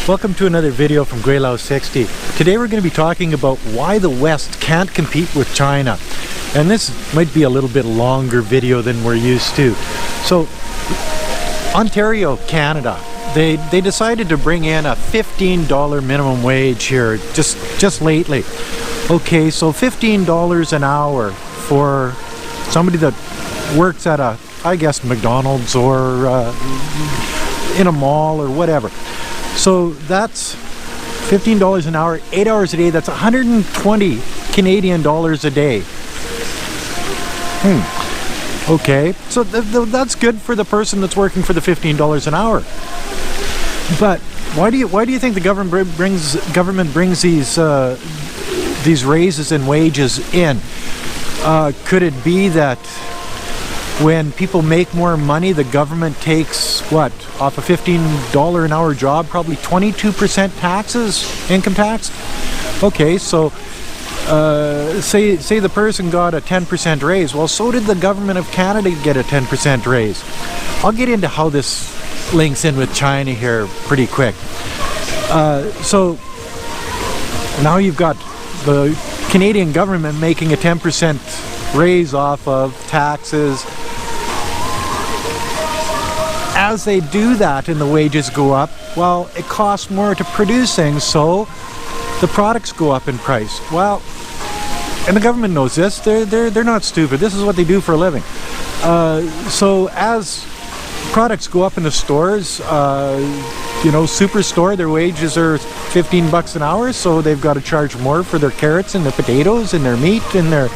Welcome to another video from Gweilo 60. Today we're going to be talking about why the West can't compete with China. And this might be a little bit longer video than we're used to. So, Ontario, Canada, they decided to bring in a $15 minimum wage here just lately. Okay, so $15 an hour for somebody that works at I guess McDonald's or in a mall or whatever. So that's $15 an hour, 8 hours a day. That's 120 Canadian dollars a day. Okay, so that's good for the person that's working for the $15 an hour. But why do you think the government brings these raises in wages in? Could it be that when people make more money, the government takes, what, off a $15 an hour job, probably 22% taxes, income tax? Okay, so say the person got a 10% raise. Well, so did the government of Canada get a 10% raise. I'll get into how this links in with China here pretty quick. So now you've got the Canadian government making a 10% raise off of taxes. As they do that and the wages go up, well, it costs more to produce things, so the products go up in price. Well, and the government knows this. They're not stupid. This is what they do for a living. So as products go up in the stores, Superstore, their wages are $15 an hour, so they've got to charge more for their carrots and their potatoes and their meat and their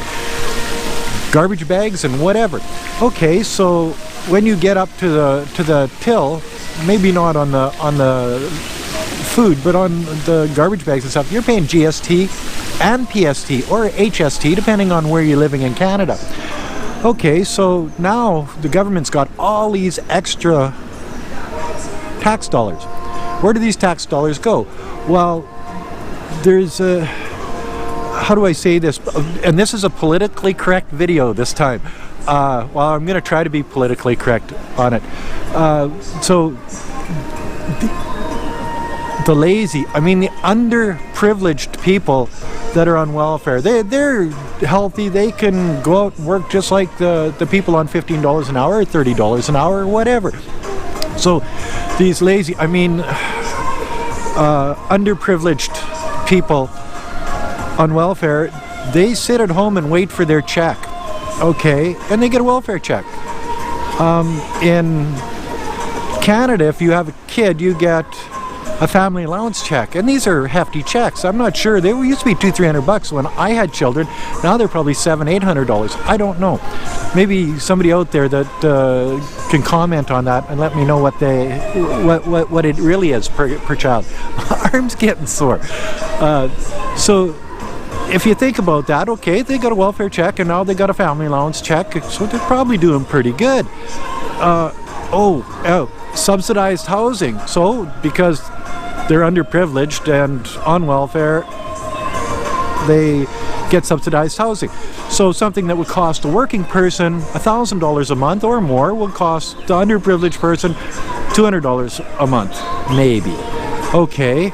garbage bags and whatever. Okay, so when you get up to the till, maybe not on the food, but on the garbage bags and stuff, you're paying GST and PST or HST depending on where you're living in Canada. Okay, so now the government's got all these extra tax dollars. Where do these tax dollars go? Well, there's a, how do I say this? And this is a politically correct video this time. Well, I'm going to try to be politically correct on it. So the lazy, I mean the underprivileged people that are on welfare, they're healthy, they can go out and work just like the people on $15 an hour or $30 an hour or whatever. So these lazy, underprivileged people on welfare, they sit at home and wait for their check. Okay, and they get a welfare check. In Canada, if you have a kid, you get a family allowance check, and these are hefty checks. I'm not sure, they used to be $200-300 when I had children. Now they're probably $700-800. I don't know. Maybe somebody out there that can comment on that and let me know what it really is per child. My arm's getting sore. So if you think about that, okay, they got a welfare check and now they got a family allowance check, so they're probably doing pretty good. Subsidized housing. So because they're underprivileged and on welfare, they get subsidized housing. So something that would cost a working person $1,000 a month or more will cost the underprivileged person $200 a month, maybe. Okay.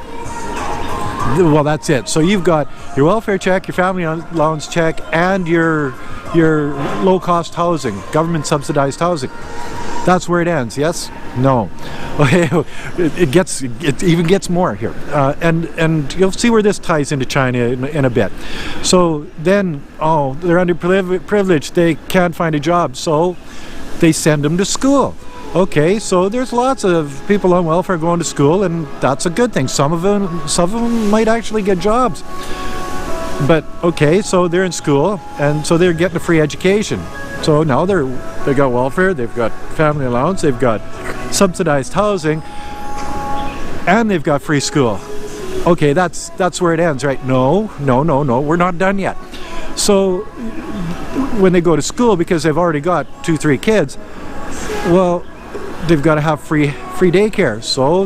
Well, that's it. So you've got your welfare check, your family allowance check, and your low-cost housing, government-subsidized housing. That's where it ends. Yes? No. Okay. It even gets more here, and you'll see where this ties into China in a bit. So then, they're underprivileged. They can't find a job, so they send them to school. Okay, so there's lots of people on welfare going to school, and that's a good thing. Some of them might actually get jobs. But okay, so they're in school, and so they're getting a free education. So now they got welfare, they've got family allowance, they've got subsidized housing, and they've got free school. Okay, that's where it ends, right? No, we're not done yet. So when they go to school, because they've already got 2-3 kids, well, they've got to have free daycare. So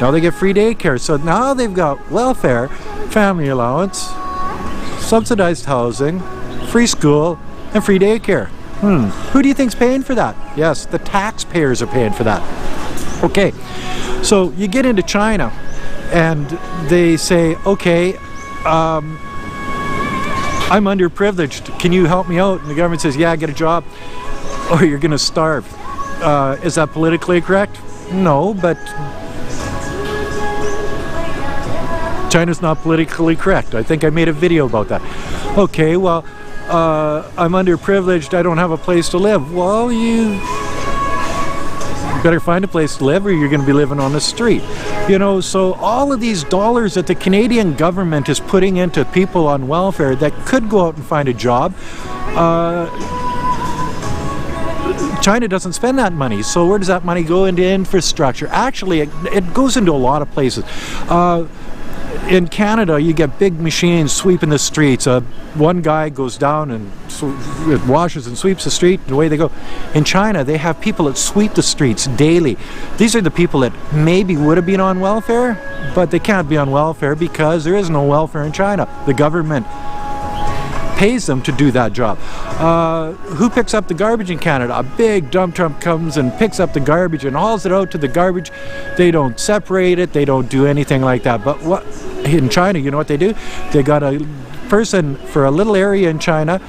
now they get free daycare. So now they've got welfare, family allowance, subsidized housing, free school, and free daycare. Who do you think's paying for that? Yes, the taxpayers are paying for that. Okay, So you get into China and they say, okay, I'm underprivileged, can you help me out? And the government says, yeah, get a job or you're gonna starve. Is that politically correct? No, but China's not politically correct. I think I made a video about that. Okay, well, I'm underprivileged, I don't have a place to live. Well, you better find a place to live or you're going to be living on the street. You know, so all of these dollars that the Canadian government is putting into people on welfare that could go out and find a job, China doesn't spend that money. So where does that money go? Into infrastructure. Actually, it goes into a lot of places. In Canada, you get big machines sweeping the streets. One guy goes down and washes and sweeps the street, and away they go. In China, they have people that sweep the streets daily. These are the people that maybe would have been on welfare, but they can't be on welfare because there is no welfare in China. The government pays them to do that job. Who picks up the garbage in Canada? A big dump truck comes and picks up the garbage and hauls it out to the garbage. They don't separate it, they don't do anything like that. But what in China, you know what they do? They got a person for a little area in China,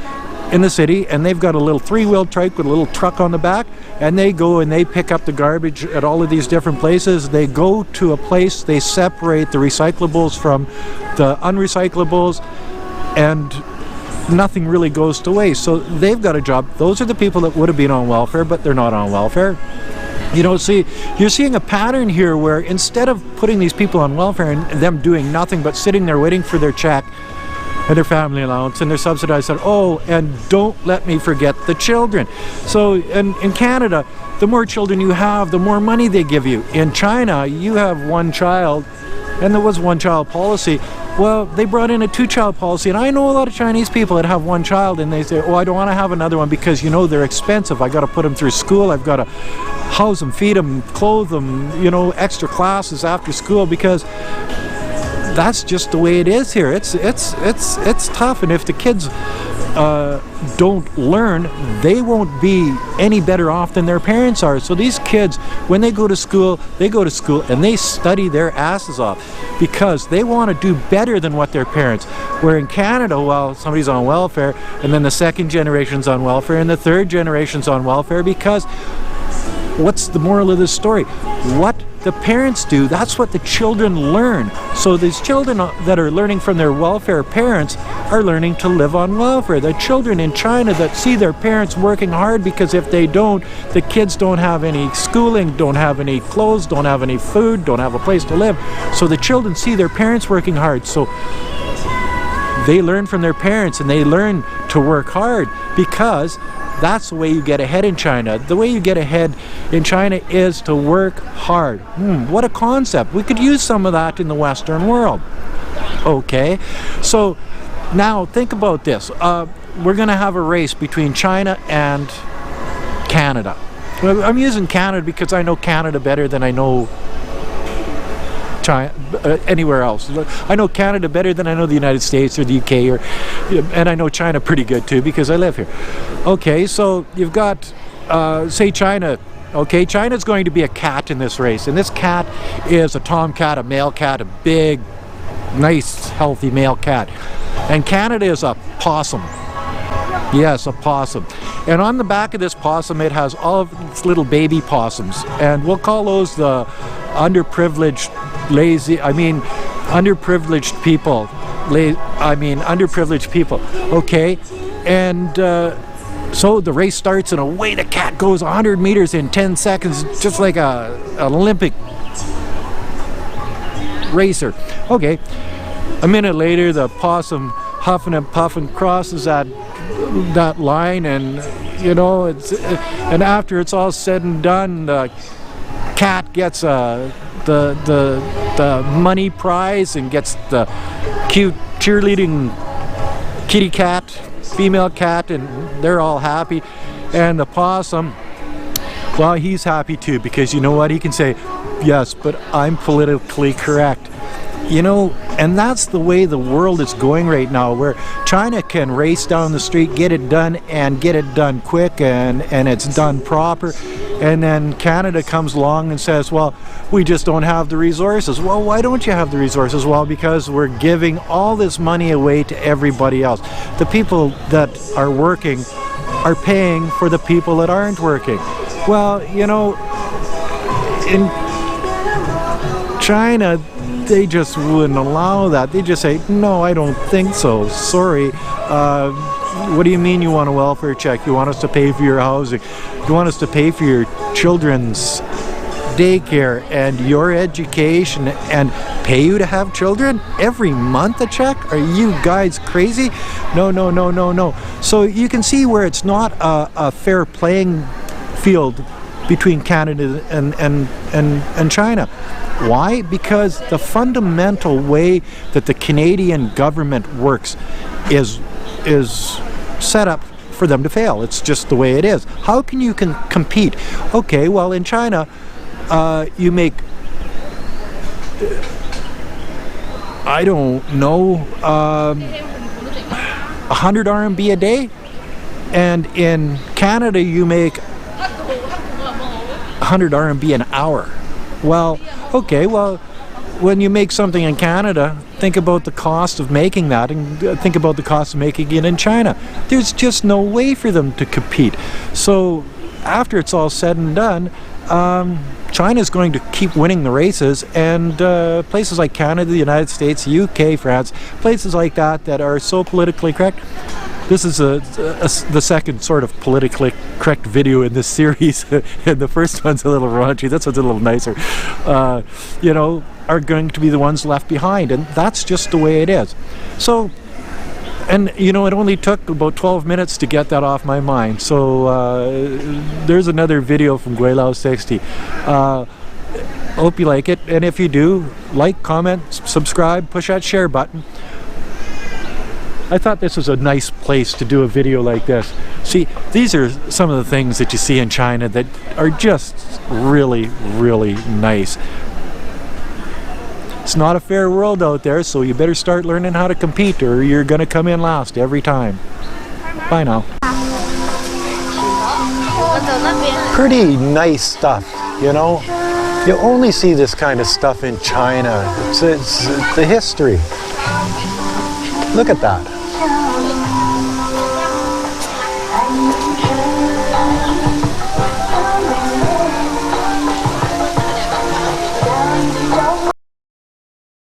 in the city, and they've got a little three-wheel trike with a little truck on the back, and they go and they pick up the garbage at all of these different places. They go to a place, they separate the recyclables from the unrecyclables, and nothing really goes to waste. So they've got a job. Those are the people that would have been on welfare, but they're not on welfare. You know, see, you're seeing a pattern here where instead of putting these people on welfare and them doing nothing but sitting there waiting for their check and their family allowance and their subsidized, oh, and don't let me forget the children. So in Canada, the more children you have, the more money they give you. In China, you have one child, and there was one child policy. Well, they brought in a two-child policy, and I know a lot of Chinese people that have one child, and they say, oh, I don't want to have another one because, you know, they're expensive. I got to put them through school. I've got to house them, feed them, clothe them, you know, extra classes after school, because that's just the way it is here. It's tough, and if the kids don't learn, they won't be any better off than their parents are. So these kids, when they go to school and they study their asses off because they want to do better than what their parents. Where in Canada, well, somebody's on welfare, and then the second generation's on welfare, and the third generation's on welfare, because what's the moral of this story? What the parents do, that's what the children learn. So these children that are learning from their welfare parents are learning to live on welfare. The children in China that see their parents working hard, because if they don't, the kids don't have any schooling, don't have any clothes, don't have any food, don't have a place to live. So the children see their parents working hard. So they learn from their parents and they learn to work hard, because that's the way you get ahead in China. The way you get ahead in China is to work hard. What a concept. We could use some of that in the Western world. Okay, so now think about this. We're going to have a race between China and Canada. I'm using Canada because I know Canada better than I know China, anywhere else. I know Canada better than I know the United States or the UK, and I know China pretty good too because I live here. Okay, so you've got, say China. Okay, China's going to be a cat in this race, and this cat is a tomcat, a male cat, a big, nice, healthy male cat. And Canada is a possum. Yes, a possum. And on the back of this possum, it has all of its little baby possums, and we'll call those the underprivileged underprivileged people. Underprivileged people. Okay, and so the race starts, and away the cat goes 100 meters in 10 seconds, just like an Olympic racer. Okay, a minute later, the possum, huffing and puffing, crosses that line, and you know, and after it's all said and done, the cat gets the money prize and gets the cute cheerleading kitty cat, female cat, and they're all happy. And the possum, well, he's happy too, because you know what? He can say, yes, but I'm politically correct. You know, and that's the way the world is going right now, where China can race down the street, get it done, and get it done quick, and it's done proper. And then Canada comes along and says, well, we just don't have the resources. Well, why don't you have the resources? Well, because we're giving all this money away to everybody else. The people that are working are paying for the people that aren't working. Well, you know, in China, they just wouldn't allow that. They just say, no, I don't think so. Sorry. What do you mean you want a welfare check? You want us to pay for your housing? You want us to pay for your children's daycare and your education and pay you to have children every month a check? Are you guys crazy? No, no, no, no, no. So you can see where it's not a fair playing field between Canada and China. Why? Because the fundamental way that the Canadian government works is set up for them to fail. It's just the way it is. How can you compete? Okay, well, in China, you make, I don't know, 100 RMB a day, and in Canada you make 100 RMB an hour. Well, okay, well, when you make something in Canada, think about the cost of making that and think about the cost of making it in China. There's just no way for them to compete. So after it's all said and done, China's going to keep winning the races, and places like Canada, the United States, UK, France, places like that that are so politically correct. This is the second sort of politically correct video in this series, and the first one's a little raunchy, this one's a little nicer, you know, are going to be the ones left behind, and that's just the way it is. So, and you know, it only took about 12 minutes to get that off my mind, so there's another video from Gweilo 60. Hope you like it, and if you do, like, comment, subscribe, push that share button. I thought this was a nice place to do a video like this. See, these are some of the things that you see in China that are just really, really nice. It's not a fair world out there, so you better start learning how to compete or you're going to come in last every time. Bye now. Pretty nice stuff, you know. You only see this kind of stuff in China. It's the history. Look at that.